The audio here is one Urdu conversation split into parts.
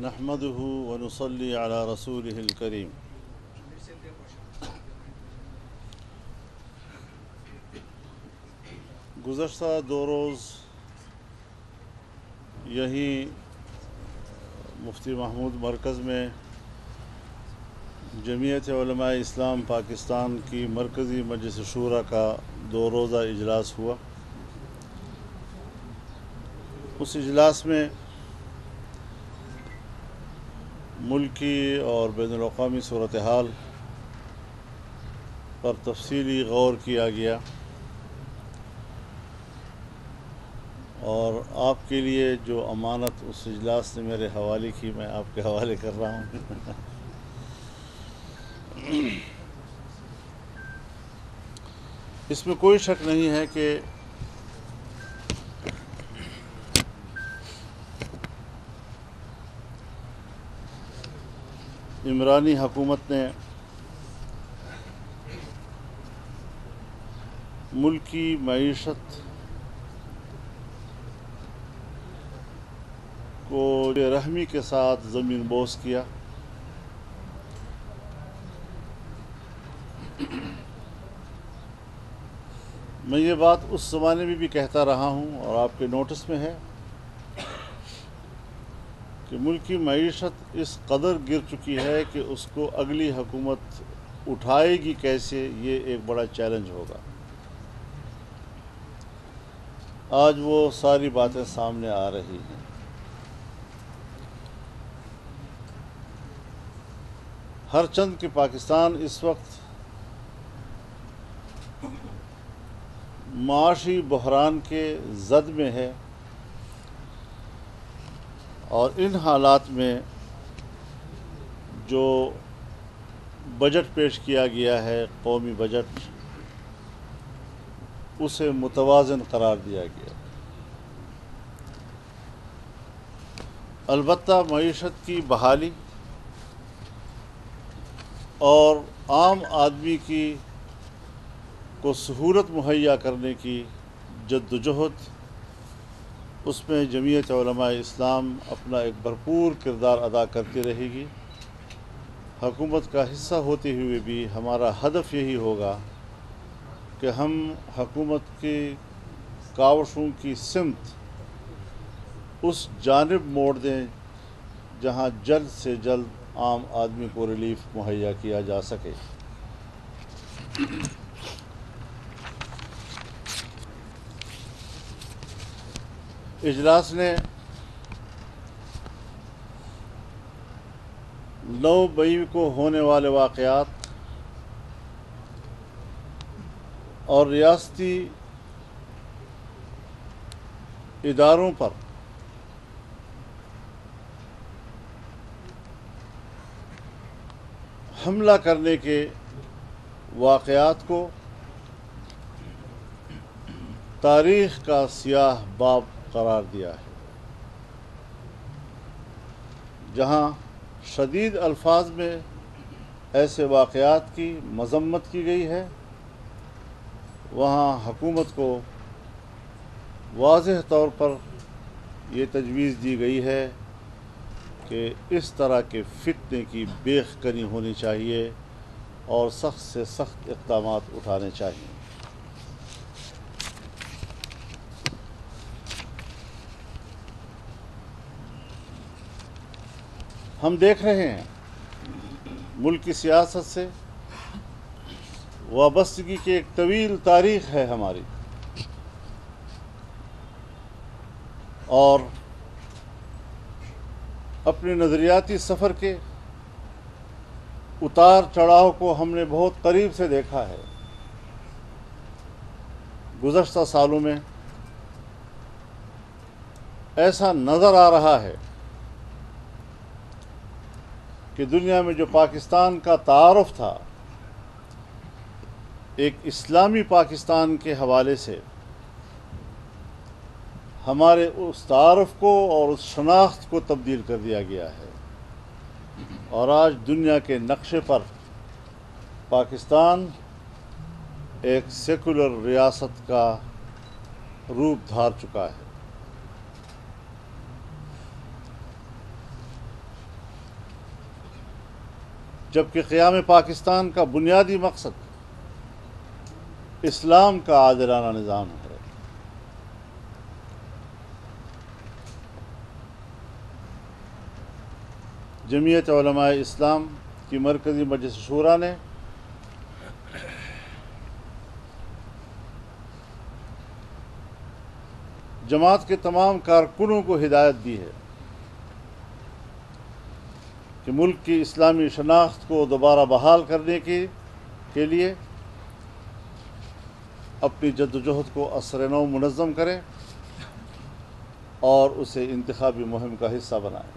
نحمده ونصلي على رسوله الكريم. گزشتہ 2 روز یہیں مفتی محمود مرکز میں جمعیت علماء اسلام پاکستان کی مرکزی مجلس شورا کا 2 روزہ اجلاس ہوا. اس اجلاس میں ملکی اور بین الاقوامی صورتحال پر تفصیلی غور کیا گیا اور آپ کے لیے جو امانت اس اجلاس نے میرے حوالے کی میں آپ کے حوالے کر رہا ہوں. اس میں کوئی شک نہیں ہے کہ عمرانی حکومت نے ملکی معیشت کو بے رحمی کے ساتھ زمین بوس کیا. میں یہ بات اس زمانے میں بھی کہتا رہا ہوں اور آپ کے نوٹس میں ہے کہ ملکی معیشت اس قدر گر چکی ہے کہ اس کو اگلی حکومت اٹھائے گی کیسے، یہ ایک بڑا چیلنج ہوگا. آج وہ ساری باتیں سامنے آ رہی ہیں. ہر چند کہ پاکستان اس وقت معاشی بحران کے زد میں ہے اور ان حالات میں جو بجٹ پیش کیا گیا ہے، قومی بجٹ، اسے متوازن قرار دیا گیا. البتہ معیشت کی بحالی اور عام آدمی کو سہولت مہیا کرنے کی جدوجہد، اس میں جمعیت علماء اسلام اپنا ایک بھرپور کردار ادا کرتی رہے گی. حکومت کا حصہ ہوتے ہوئے بھی ہمارا ہدف یہی ہوگا کہ ہم حکومت کی کاوشوں کی سمت اس جانب موڑ دیں جہاں جلد سے جلد عام آدمی کو ریلیف مہیا کیا جا سکے. اجلاس نے 9 مئی کو ہونے والے واقعات اور ریاستی اداروں پر حملہ کرنے کے واقعات کو تاریخ کا سیاہ باب قرار دیا ہے. جہاں شدید الفاظ میں ایسے واقعات کی مذمت کی گئی ہے، وہاں حکومت کو واضح طور پر یہ تجویز دی گئی ہے کہ اس طرح کے فتنے کی بیخ کنی ہونی چاہیے اور سخت سے سخت اقدامات اٹھانے چاہیے. ہم دیکھ رہے ہیں ملک کی سیاست سے وابستگی کی ایک طویل تاریخ ہے ہماری، اور اپنے نظریاتی سفر کے اتار چڑھاؤ کو ہم نے بہت قریب سے دیکھا ہے. گزشتہ سالوں میں ایسا نظر آ رہا ہے کہ دنیا میں جو پاکستان کا تعارف تھا ایک اسلامی پاکستان کے حوالے سے، ہمارے اس تعارف کو اور اس شناخت کو تبدیل کر دیا گیا ہے، اور آج دنیا کے نقشے پر پاکستان ایک سیکولر ریاست کا روپ دھار چکا ہے. جبکہ قیام پاکستان کا بنیادی مقصد اسلام کا عادلانہ نظام ہے۔ جمعیت علماء اسلام کی مرکزی مجلس شورا نے جماعت کے تمام کارکنوں کو ہدایت دی ہے کہ ملک کی اسلامی شناخت کو دوبارہ بحال کرنے کے لیے اپنی جدوجہد کو عصر نو منظم کریں اور اسے انتخابی مہم کا حصہ بنائیں۔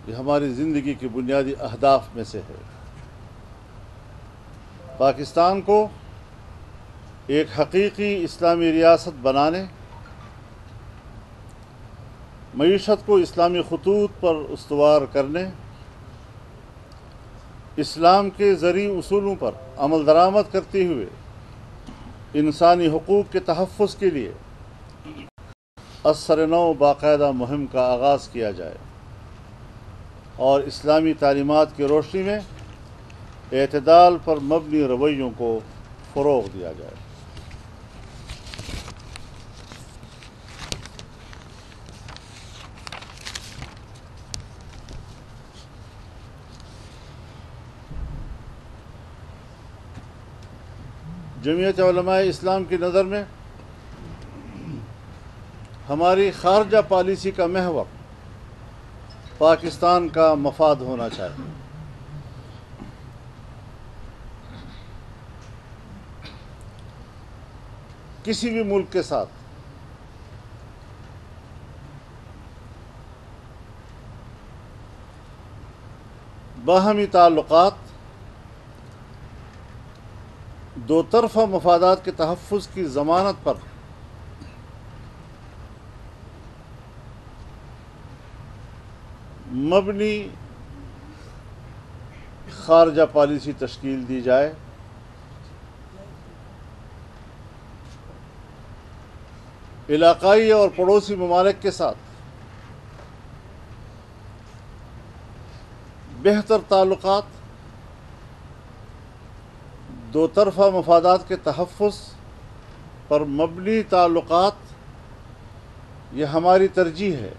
یہ ہماری زندگی کے بنیادی اہداف میں سے ہے۔ پاکستان کو ایک حقیقی اسلامی ریاست بنانے، معیشت کو اسلامی خطوط پر استوار کرنے، اسلام کے زرعی اصولوں پر عمل درآمد کرتے ہوئے انسانی حقوق کے تحفظ کے لیے عصر نو باقاعدہ مہم کا آغاز کیا جائے اور اسلامی تعلیمات کی روشنی میں اعتدال پر مبنی رویوں کو فروغ دیا جائے۔ جمعیت علماء اسلام کی نظر میں ہماری خارجہ پالیسی کا محور پاکستان کا مفاد ہونا چاہیے۔ کسی بھی ملک کے ساتھ باہمی تعلقات دو طرفہ مفادات کے تحفظ کی ضمانت پر مبنی خارجہ پالیسی تشکیل دی جائے۔ علاقائی اور پڑوسی ممالک کے ساتھ بہتر تعلقات، دو طرفہ مفادات کے تحفظ پر مبنی تعلقات یہ ہماری ترجیح ہے۔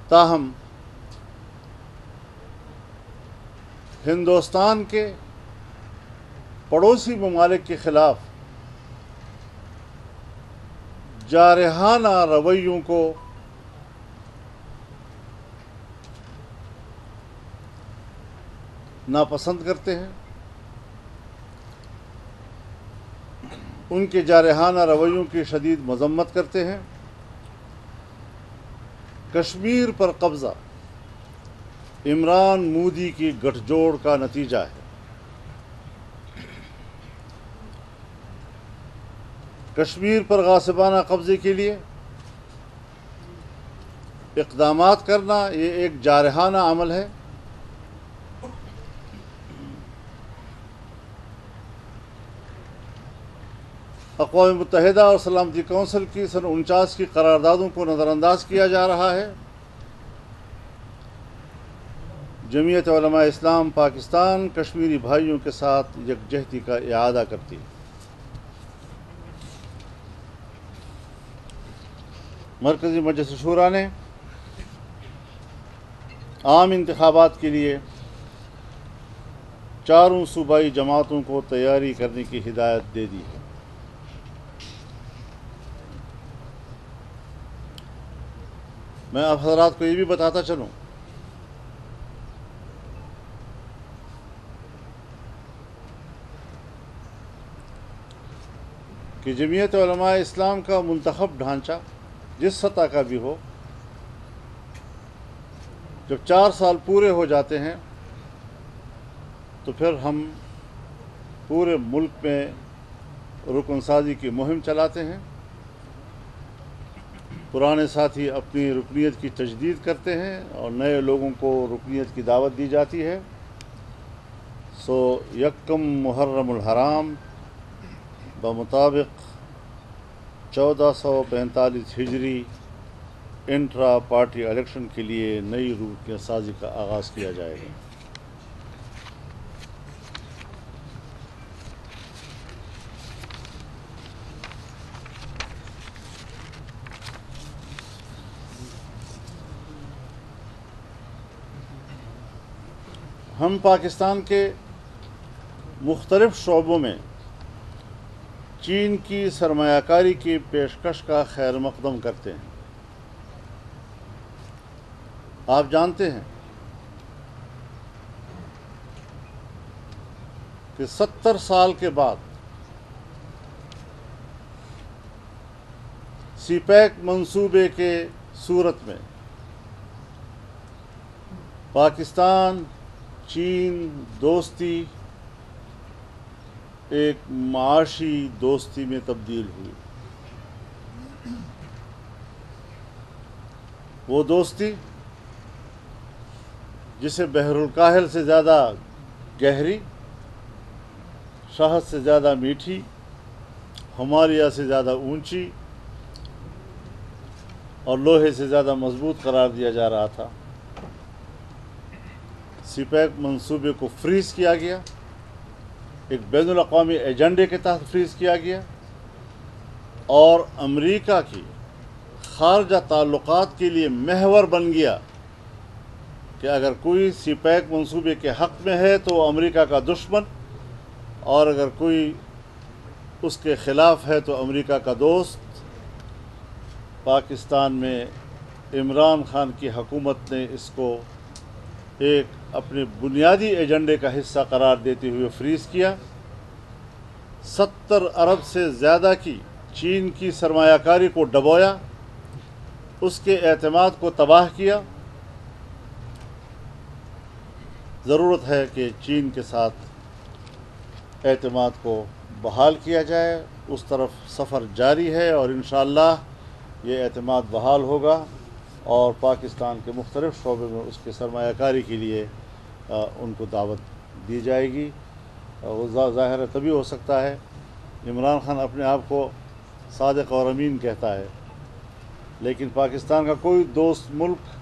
تاہم ہندوستان کے پڑوسی ممالک کے خلاف جارحانہ رویوں کو ناپسند کرتے ہیں، ان کے جارحانہ رویوں کی شدید مذمت کرتے ہیں۔ کشمیر پر قبضہ عمران مودی کی گٹھ جوڑ کا نتیجہ ہے۔ کشمیر پر غاصبانہ قبضے کے لیے اقدامات کرنا یہ ایک جارحانہ عمل ہے۔ اقوام متحدہ اور سلامتی کونسل کی سن 49 کی قراردادوں کو نظر انداز کیا جا رہا ہے۔ جمعیت علماء اسلام پاکستان کشمیری بھائیوں کے ساتھ یکجہتی کا اعادہ کرتی ہے۔ مرکزی مجلس شورا نے عام انتخابات کے لیے چاروں صوبائی جماعتوں کو تیاری کرنے کی ہدایت دے دی ہے۔ میں آپ حضرات کو یہ بھی بتاتا چلوں کہ جمعیت علماء اسلام کا منتخب ڈھانچہ جس سطح کا بھی ہو، جب 4 سال پورے ہو جاتے ہیں تو پھر ہم پورے ملک میں رکن سازی کی مہم چلاتے ہیں۔ پرانے ساتھی اپنی رکنیت کی تجدید کرتے ہیں اور نئے لوگوں کو رکنیت کی دعوت دی جاتی ہے۔ سو 1 محرم الحرام بمطابق 1445 ہجری انٹرا پارٹی الیکشن کے لیے نئی روٹ سازی کا آغاز کیا جائے گا۔ ہم پاکستان کے مختلف شعبوں میں چین کی سرمایہ کاری کی پیشکش کا خیر مقدم کرتے ہیں۔ آپ جانتے ہیں کہ 70 سال کے بعد سی پیک منصوبے کے صورت میں پاکستان چین دوستی ایک معاشی دوستی میں تبدیل ہوئی۔ وہ دوستی جسے بحر الکاہل سے زیادہ گہری، شہد سے زیادہ میٹھی، ہمالیہ سے زیادہ اونچی اور لوہے سے زیادہ مضبوط قرار دیا جا رہا تھا، سی پیک منصوبے کو فریز کیا گیا، ایک بین الاقوامی ایجنڈے کے تحت فریز کیا گیا، اور امریکہ کی خارجہ تعلقات کے لیے محور بن گیا کہ اگر کوئی سی پیک منصوبے کے حق میں ہے تو وہ امریکہ کا دشمن، اور اگر کوئی اس کے خلاف ہے تو امریکہ کا دوست۔ پاکستان میں عمران خان کی حکومت نے اس کو ایک اپنے بنیادی ایجنڈے کا حصہ قرار دیتے ہوئے فریز کیا۔ 70 ارب سے زیادہ کی چین کی سرمایہ کاری کو ڈبویا، اس کے اعتماد کو تباہ کیا۔ ضرورت ہے کہ چین کے ساتھ اعتماد کو بحال کیا جائے، اس طرف سفر جاری ہے اور انشاءاللہ یہ اعتماد بحال ہوگا اور پاکستان کے مختلف شعبے میں اس کے سرمایہ کاری کے لیے ان کو دعوت دی جائے گی۔ وہ ظاہر تبھی ہو سکتا ہے، عمران خان اپنے آپ کو صادق اور امین کہتا ہے، لیکن پاکستان کا کوئی دوست ملک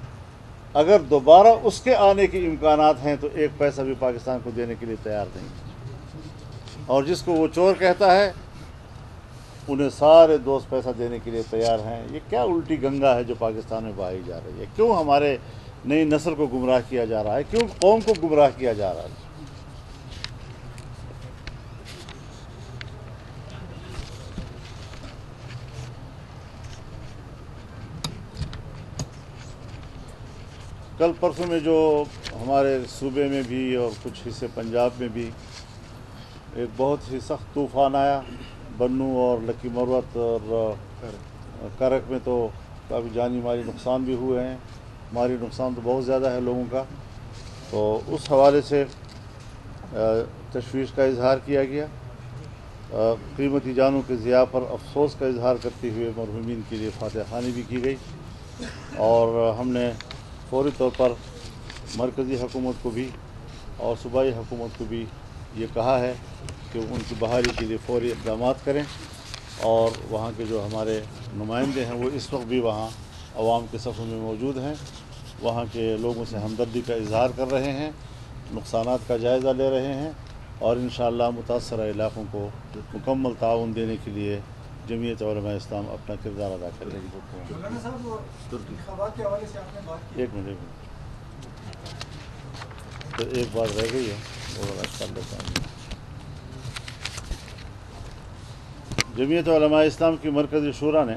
اگر دوبارہ اس کے آنے کے امکانات ہیں تو ایک پیسہ بھی پاکستان کو دینے کے لیے تیار نہیں، اور جس کو وہ چور کہتا ہے انہیں سارے دوست پیسہ دینے کے لیے تیار ہیں۔ یہ کیا الٹی گنگا ہے جو پاکستان میں بہائی جا رہی ہے؟ کیوں ہمارے نئی نسل کو گمراہ کیا جا رہا ہے؟ کیوں قوم کو گمراہ کیا جا رہا ہے؟ کل پرسوں میں جو ہمارے صوبے میں بھی اور کچھ حصے پنجاب میں بھی ایک بہت ہی سخت طوفان آیا، بنو اور لکی مروت اور کرک میں تو کافی جانی مالی نقصان بھی ہوئے ہیں، مالی نقصان تو بہت زیادہ ہے لوگوں کا، تو اس حوالے سے تشویش کا اظہار کیا گیا۔ قیمتی جانوں کے ضیاع پر افسوس کا اظہار کرتے ہوئے مرحومین کے لیے فاتحہ خوانی بھی کی گئی، اور ہم نے فوری طور پر مرکزی حکومت کو بھی اور صوبائی حکومت کو بھی یہ کہا ہے کہ ان کی بحالی کے لیے فوری اقدامات کریں، اور وہاں کے جو ہمارے نمائندے ہیں وہ اس وقت بھی وہاں عوام کے صفوں میں موجود ہیں، وہاں کے لوگوں سے ہمدردی کا اظہار کر رہے ہیں، نقصانات کا جائزہ لے رہے ہیں، اور انشاءاللہ متاثرہ علاقوں کو مکمل تعاون دینے کے لیے جمعیت علماء اسلام اپنا کردار ادا کرے گی۔ ایک منٹ تو ایک بات رہ گئی ہے وہ کر لیتا ہوں۔ جمعیت علماء اسلام کی مرکزی شورا نے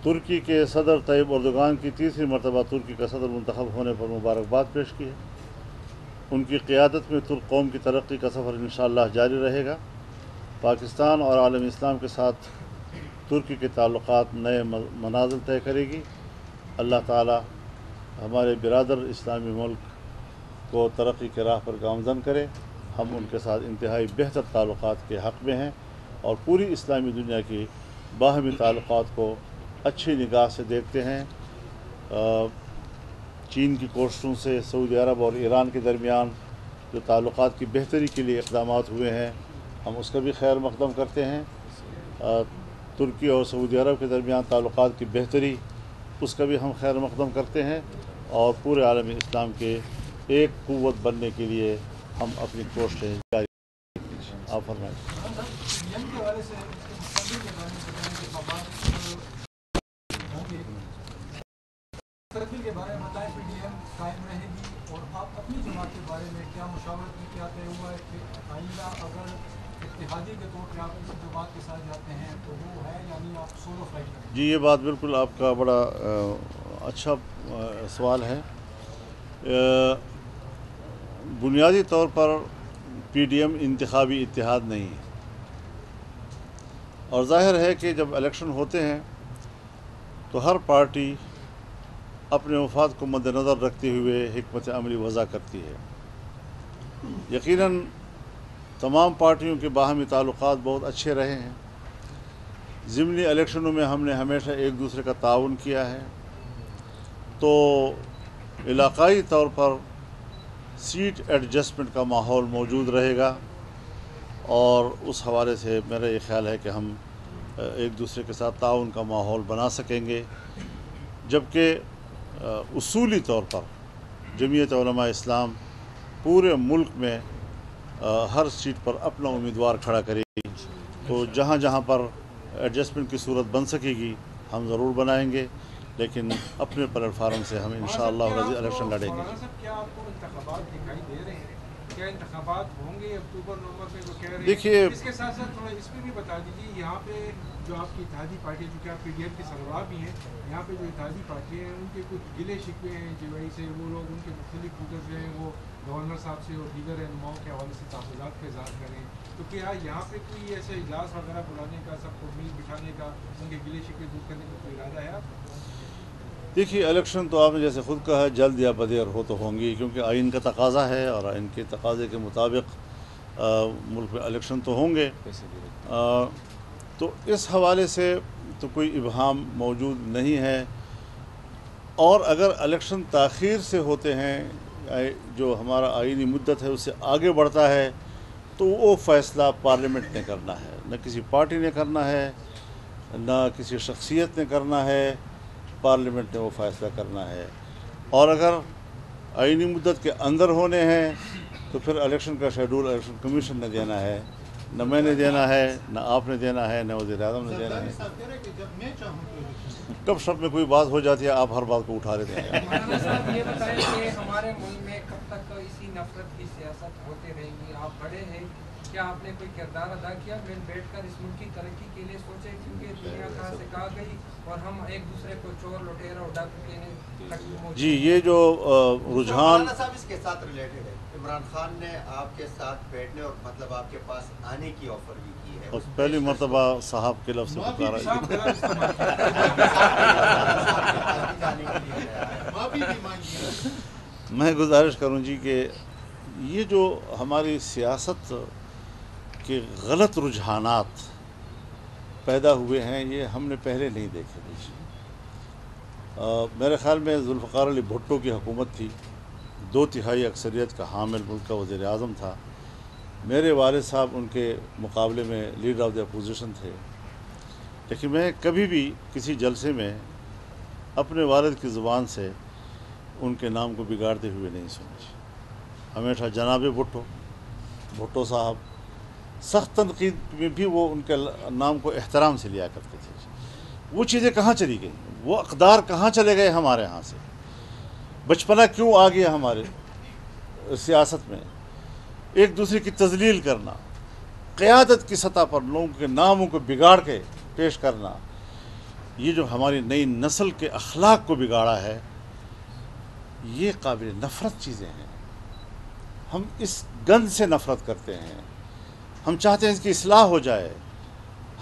ترکی کے صدر طیب اردوغان کی تیسری مرتبہ ترکی کا صدر منتخب ہونے پر مبارکباد پیش کی ہے۔ ان کی قیادت میں ترک قوم کی ترقی کا سفر انشاءاللہ جاری رہے گا۔ پاکستان اور عالم اسلام کے ساتھ ترکی کے تعلقات نئے منازل طے کرے گی۔ اللہ تعالی ہمارے برادر اسلامی ملک کو ترقی کے راہ پر گامزن کرے۔ ہم ان کے ساتھ انتہائی بہتر تعلقات کے حق میں ہیں اور پوری اسلامی دنیا کی باہمی تعلقات کو اچھی نگاہ سے دیکھتے ہیں۔ چین کی کوششوں سے سعودی عرب اور ایران کے درمیان جو تعلقات کی بہتری کے لیے اقدامات ہوئے ہیں، ہم اس کا بھی خیر مقدم کرتے ہیں۔ ترکی اور سعودی عرب کے درمیان تعلقات کی بہتری اس کا بھی ہم خیر مقدم کرتے ہیں اور پورے عالم اسلام کے ایک قوت بننے کے لیے ہم اپنی کوششیں جاری رکھیں گے۔ آپ فرمائیں۔ مستقبل کے بارے میں بتائیں، پی ڈی ایم قائم رہے گی اور آپ اپنی جماعت کے بارے میں کیا مشاورت میں کیا طے ہوا ہے کہ آئندہ اگر اتحادی کے طور پہ آپ کسی جماعت کے ساتھ جاتے ہیں تو وہ ہے یعنی آپ سولو فائٹ کریں گے؟ جی یہ بات بالکل آپ کا بڑا اچھا سوال ہے۔ بنیادی طور پر پی ڈی ایم انتخابی اتحاد نہیں ہے، اور ظاہر ہے کہ جب الیکشن ہوتے ہیں تو ہر پارٹی اپنے مفاد کو مد نظر رکھتے ہوئے حکمت عملی وضع کرتی ہے۔ یقیناً تمام پارٹیوں کے باہمی تعلقات بہت اچھے رہے ہیں۔ ضمنی الیکشنوں میں ہم نے ہمیشہ ایک دوسرے کا تعاون کیا ہے، تو علاقائی طور پر سیٹ ایڈجسٹمنٹ کا ماحول موجود رہے گا، اور اس حوالے سے میرا یہ خیال ہے کہ ہم ایک دوسرے کے ساتھ تعاون کا ماحول بنا سکیں گے، جبکہ اصولی طور پر جمعیت علماء اسلام پورے ملک میں ہر سیٹ پر اپنا امیدوار کھڑا کرے گی، تو جہاں جہاں پر ایڈجسٹمنٹ کی صورت بن سکے گی ہم ضرور بنائیں گے، لیکن اپنے پلیٹ فارم سے ہم انشاءاللہ الیکشن لڑیں گے۔ کیا آپ کو انتخابات دکھائی دے رہے ہیں؟ کیا انتخابات ہوں گے اکتوبر نومبر میں جو کہہ رہے ہیں؟ دیکھیے، اس کے ساتھ ساتھ تھوڑا اس پہ بھی بتا دیجیے، یہاں پہ جو آپ کی اتحادی پارٹی ہے، جو کہ آپ پی ڈی ایم کے سربراہ بھی ہیں، یہاں پہ جو اتحادی پارٹی ہیں ان کے کچھ گلے شکوے ہیں جو وہی سے وہ لوگ ان کے مختلف لیڈر جو ہیں وہ گورنر صاحب سے اور دیگر رہنماؤں کے حوالے سے تحفظات کا اظہار کریں، تو کیا یہاں پہ کوئی ایسے اجلاس وغیرہ بلانے کا، سب کو میل بٹھانے کا، ان کے گلے شکوے دور کرنے کا کوئی ارادہ ہے آپ؟ دیکھیے الیکشن تو آپ نے جیسے خود کہا ہے جلد یا بدیر ہو تو ہوں گی، کیونکہ آئین کا تقاضا ہے اور آئین کے تقاضے کے مطابق ملک میں الیکشن تو ہوں گے، تو اس حوالے سے تو کوئی ابہام موجود نہیں ہے۔ اور اگر الیکشن تاخیر سے ہوتے ہیں، جو ہمارا آئینی مدت ہے اس سے آگے بڑھتا ہے، تو وہ فیصلہ پارلیمنٹ نے کرنا ہے، نہ کسی پارٹی نے کرنا ہے، نہ کسی شخصیت نے کرنا ہے، پارلیمنٹ نے وہ فیصلہ کرنا ہے۔ اور اگر آئینی مدت کے اندر ہونے ہیں تو پھر الیکشن کا شیڈول الیکشن کمیشن نے دینا ہے، نہ میں نے دینا ہے، نہ آپ نے دینا ہے، نہ وزیر اعظم نے دینا ہے۔ کب شب میں کوئی بات ہو جاتی ہے آپ ہر بات کو اٹھا لیتے ہیں۔ مولانا صاحب یہ بتائیں کہ ہمارے ملک میں کب تک اسی نفرت کی سیاست ہوتی رہے گی؟ آپ بڑے ہیں، کیا آپ نے کوئی کردار ادا کیا مل بیٹھ کر اس ملک کی ترقی کے لیے سوچے؟ کیونکہ دنیا کہاں سے کہاں گئی اور ہم ایک دوسرے کو چور لٹیرا اور ڈاکو کہنے تک پہنچ جی یہ جو رجحان مولانا صاحب اس کے ساتھ ریلیٹڈ ہے، عمران خان نے آپ کے ساتھ بیٹھنے اور مطلب آپ کے پاس آنے کی آفر بھی کی ہے، اور پہلی مرتبہ صاحب کے لفظ سے پکارا۔ میں گزارش کروں جی کہ یہ جو ہماری سیاست کے غلط رجحانات پیدا ہوئے ہیں یہ ہم نے پہلے نہیں دیکھے تھے۔ میرے خیال میں ذوالفقار علی بھٹو کی حکومت تھی، 2/3 اکثریت کا حامل ملک کا وزیر اعظم تھا، میرے والد صاحب ان کے مقابلے میں لیڈر آف دی اپوزیشن تھے، لیکن میں کبھی بھی کسی جلسے میں اپنے والد کی زبان سے ان کے نام کو بگاڑتے ہوئے نہیں سنی۔ ہمیشہ جناب بھٹو صاحب، سخت تنقید میں بھی وہ ان کے نام کو احترام سے لیا کرتے تھے۔ وہ چیزیں کہاں چلی گئیں؟ وہ اقدار کہاں چلے گئے ہمارے ہاں سے؟ بچپنا کیوں آ گیا ہمارے سیاست میں؟ ایک دوسرے کی تذلیل کرنا، قیادت کی سطح پر لوگوں کے ناموں کو بگاڑ کے پیش کرنا، یہ جو ہماری نئی نسل کے اخلاق کو بگاڑا ہے، یہ قابل نفرت چیزیں ہیں۔ ہم اس گند سے نفرت کرتے ہیں، ہم چاہتے ہیں اس کی اصلاح ہو جائے۔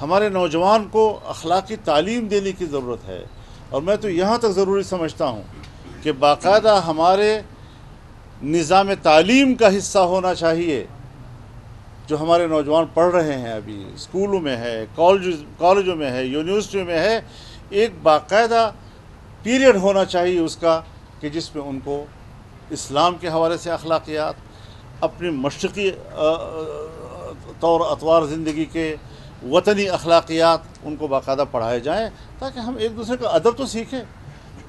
ہمارے نوجوان کو اخلاقی تعلیم دینے کی ضرورت ہے، اور میں تو یہاں تک ضروری سمجھتا ہوں کہ باقاعدہ ہمارے نظام تعلیم کا حصہ ہونا چاہیے۔ جو ہمارے نوجوان پڑھ رہے ہیں ابھی اسکولوں میں ہے، کالجوں میں ہے، یونیورسٹیوں میں ہے، ایک باقاعدہ پیریڈ ہونا چاہیے اس کا کہ جس میں ان کو اسلام کے حوالے سے اخلاقیات، اپنی مشرقی طور اطوار زندگی کے وطنی اخلاقیات ان کو باقاعدہ پڑھائے جائیں، تاکہ ہم ایک دوسرے کا ادب تو سیکھیں۔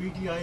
PTI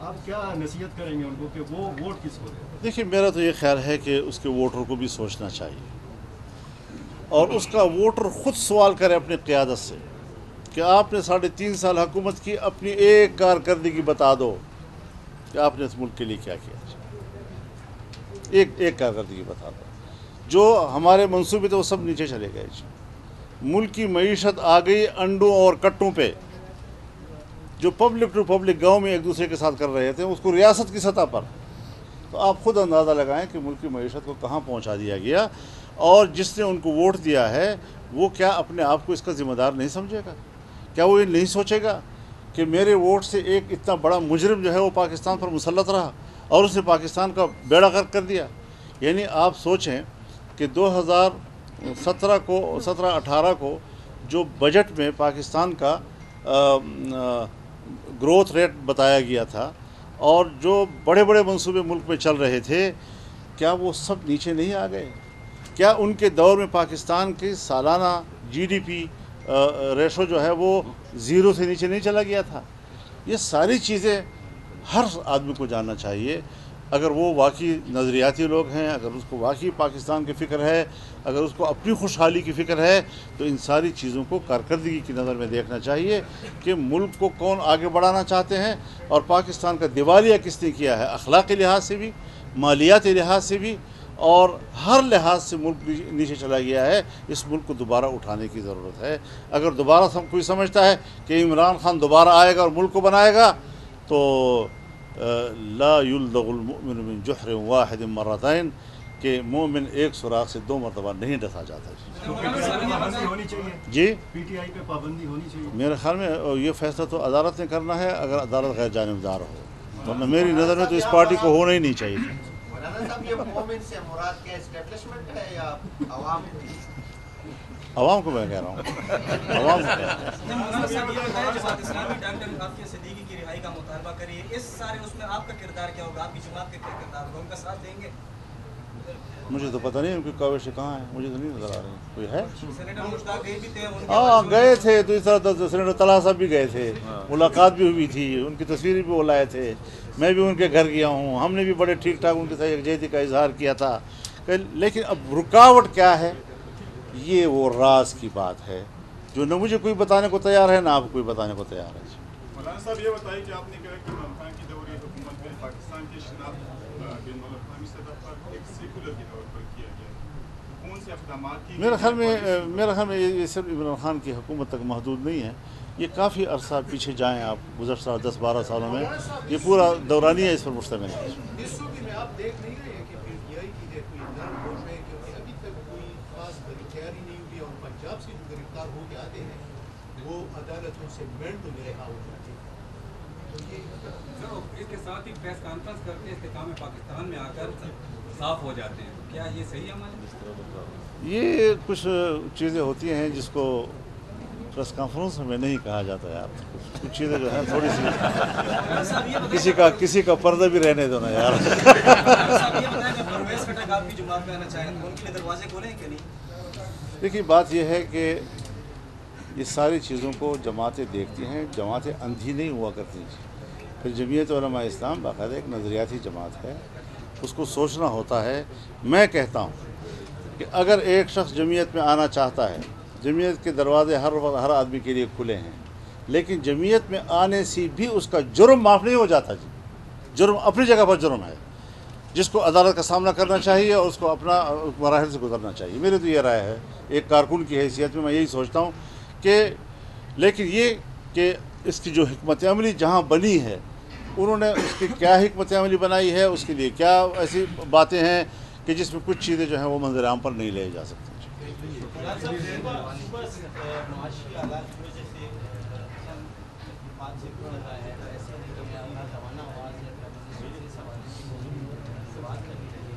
آپ کیا نصیحت کریں گے ان کو کہ وہ ووٹ کس کو دیں؟ دیکھیے میرا تو یہ خیال ہے کہ اس کے ووٹر کو بھی سوچنا چاہیے اور اس کا ووٹر خود سوال کرے اپنی قیادت سے کہ آپ نے 3.5 سال حکومت کی، اپنی ایک کارکردگی بتا دو کہ آپ نے اس ملک کے لیے کیا کیا، ایک کارکردگی بتا دو۔ جو ہمارے منصوبے تھے وہ سب نیچے چلے گئے۔ ملک کی معیشت آ گئی انڈوں اور کٹوں پہ۔ جو پبلک ٹو پبلک گاؤں میں ایک دوسرے کے ساتھ کر رہے تھے اس کو ریاست کی سطح پر، تو آپ خود اندازہ لگائیں کہ ملک کی معیشت کو کہاں پہنچا دیا گیا، اور جس نے ان کو ووٹ دیا ہے وہ کیا اپنے آپ کو اس کا ذمہ دار نہیں سمجھے گا؟ کیا وہ یہ نہیں سوچے گا کہ میرے ووٹ سے ایک اتنا بڑا مجرم جو ہے وہ پاکستان پر مسلط رہا اور اس نے پاکستان کا بیڑا غرق کر دیا؟ یعنی آپ سوچیں کہ 2017-18 کو جو بجٹ میں پاکستان کا گروتھ ریٹ بتایا گیا تھا اور جو بڑے بڑے منصوبے ملک میں چل رہے تھے، کیا وہ سب نیچے نہیں آ گئے؟ کیا ان کے دور میں پاکستان کی سالانہ GDP ریشو جو ہے وہ 0 سے نیچے نہیں چلا گیا تھا؟ یہ ساری چیزیں ہر آدمی کو جاننا چاہیے۔ اگر وہ واقعی نظریاتی لوگ ہیں، اگر اس کو واقعی پاکستان کی فکر ہے، اگر اس کو اپنی خوشحالی کی فکر ہے، تو ان ساری چیزوں کو کارکردگی کی نظر میں دیکھنا چاہیے کہ ملک کو کون آگے بڑھانا چاہتے ہیں اور پاکستان کا دیوالیہ کس نے کیا ہے، اخلاقی لحاظ سے بھی، مالیاتی لحاظ سے بھی، اور ہر لحاظ سے ملک نیچے چلا گیا ہے۔ اس ملک کو دوبارہ اٹھانے کی ضرورت ہے۔ اگر دوبارہ کوئی سمجھتا ہے کہ عمران خان دوبارہ آئے گا اور ملک کو بنائے گا، تو لا یلدغ المؤمن من جحر واحد مرتين، کہ مومن ایک سوراخ سے 2 مرتبہ نہیں ڈسا جاتا۔ پابندی ہونی چاہیے جی PTI پہ پابندی ہونی چاہیے۔ میرے خیال میں یہ فیصلہ تو عدالت نے کرنا ہے، اگر عدالت غیر جانبدار ہو، ورنہ میری نظر میں تو اس پارٹی کو ہونا ہی نہیں چاہیے۔ مولانا صاحب یہ مومن سے مراد کیا اسٹیبلشمنٹ ہے یا عوام؟ عوام کو میں کہہ رہا ہوں، عوام کو کہہ رہا ہوں۔ مولانا صاحب یہ بتائیں جماعت اسلامی ڈاکٹر عافیہ صدیقی کی رہائی کا مطالبہ کری ہے، اس سارے اس میں آپ کا کردار کیا ہوگا؟ آپ کی جماعت کا کیا کردار ہوگا؟ ان کا ساتھ دیں گے؟ مجھے تو پتہ نہیں ان کی کاوشیں کہاں ہیں، مجھے تو نہیں نظر آ رہی۔ کوئی ہے؟ سینیٹر مشتاق گئے بھی تھے، ان کے ہاں گئے تھے، تو اس طرح سینیٹر طلحہ صاحب بھی گئے تھے، ملاقات بھی ہوئی تھی، ان کی تصویریں بھی وہ لائے تھے، میں بھی ان کے گھر گیا ہوں، ہم نے بھی بڑے ٹھیک ٹھاک ان کے ساتھ یکجہتی کا اظہار کیا تھا۔ لیکن اب رکاوٹ کیا ہے، یہ وہ راز کی بات ہے جو نہ مجھے کوئی بتانے کو تیار ہے نہ آپ کوئی بتانے کو تیار ہے۔ مولانا صاحب یہ بتائیے کہ آپ نے کہا کہ عمران خان کی دوری حکومت میں پاکستان کی شناخت بین الاقوامی سطح پر ایک سیکولر کے طور پر کیا گیا، کون سے اقدامات کی؟ میرے خیال میں یہ صرف عمران خان کی حکومت تک محدود نہیں ہے، یہ کافی عرصہ پیچھے جائیں آپ، گزشتہ 10-12 سالوں میں یہ پورا دورانیہ اس پر مشتمل ہے۔ اس صوبے میں آپ دیکھ نہیں رہے کہ PTI کی ہے کوئی نرم ہو رہے، کیونکہ ابھی تک کوئی خاص تیاری نہیں ہوئی، اور پنجاب سے جو گرفتار ہو کے آتے ہیں وہ عدالتوں سے منٹوں میں رہا ہو جاتے ہیں۔ اس کے ساتھ ہی پریس کانفرنس کرتے استحکام پاکستان میں آ کر صاف ہو جاتے ہیں، کیا یہ صحیح عمل ہے؟ یہ کچھ چیزیں ہوتی ہیں جس کو پریس کانفرنس میں نہیں کہا جاتا یار، کچھ چیزیں جو ہیں تھوڑی سی کسی کا پردہ بھی رہنے دو نا یار۔ صاحب یہ بتائیں کہ پرویز خٹک آپ کی جماعت میں آنا چاہیں تو ان کے لیے دروازے کھولیں کہ نہیں؟ دیکھیے بات یہ ہے کہ یہ ساری چیزوں کو جماعتیں دیکھتی ہیں، جماعتیں اندھی نہیں ہوا کرتی ہیں۔ پھر جمعیت علماء اسلام باقاعدہ ایک نظریاتی جماعت ہے، اس کو سوچنا ہوتا ہے۔ میں کہتا ہوں کہ اگر ایک شخص جمعیت میں آنا چاہتا ہے، جمعیت کے دروازے ہر آدمی کے لیے کھلے ہیں، لیکن جمعیت میں آنے سے بھی اس کا جرم معاف نہیں ہو جاتا جی۔ جرم اپنی جگہ پر جرم ہے، جس کو عدالت کا سامنا کرنا چاہیے اور اس کو اپنا مراحل سے گزرنا چاہیے۔ میری تو یہ رائے ہے، ایک کارکن کی حیثیت میں یہی سوچتا ہوں کہ لیکن یہ کہ اس کی جو حکمت عملی جہاں بنی ہے، انہوں نے اس کی کیا حکمت عملی بنائی ہے، اس کے لیے کیا ایسی باتیں ہیں کہ جس میں کچھ چیزیں جو ہیں وہ منظر عام پر نہیں لے جا سکتی۔ معاشی حالات کی وجہ سے بات سے پڑ رہا ہے، ایسا نہیں کہ اپنا زمانہ آواز ہے بات کرنی چاہیے،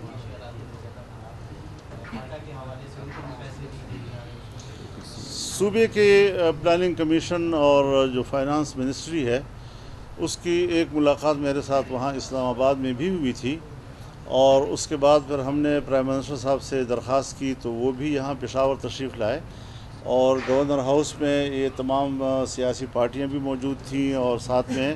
معاشی حالات ڈاٹا کے حوالے سے ان کو پیسے نہیں دیے جا رہے۔ صوبے کے پلاننگ کمیشن اور جو فائنانس منسٹری ہے اس کی ایک ملاقات میرے ساتھ وہاں اسلام آباد میں بھی ہوئی تھی، اور اس کے بعد پھر ہم نے پرائم منسٹر صاحب سے درخواست کی تو وہ بھی یہاں پشاور تشریف لائے، اور گورنر ہاؤس میں یہ تمام سیاسی پارٹیاں بھی موجود تھیں، اور ساتھ میں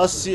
80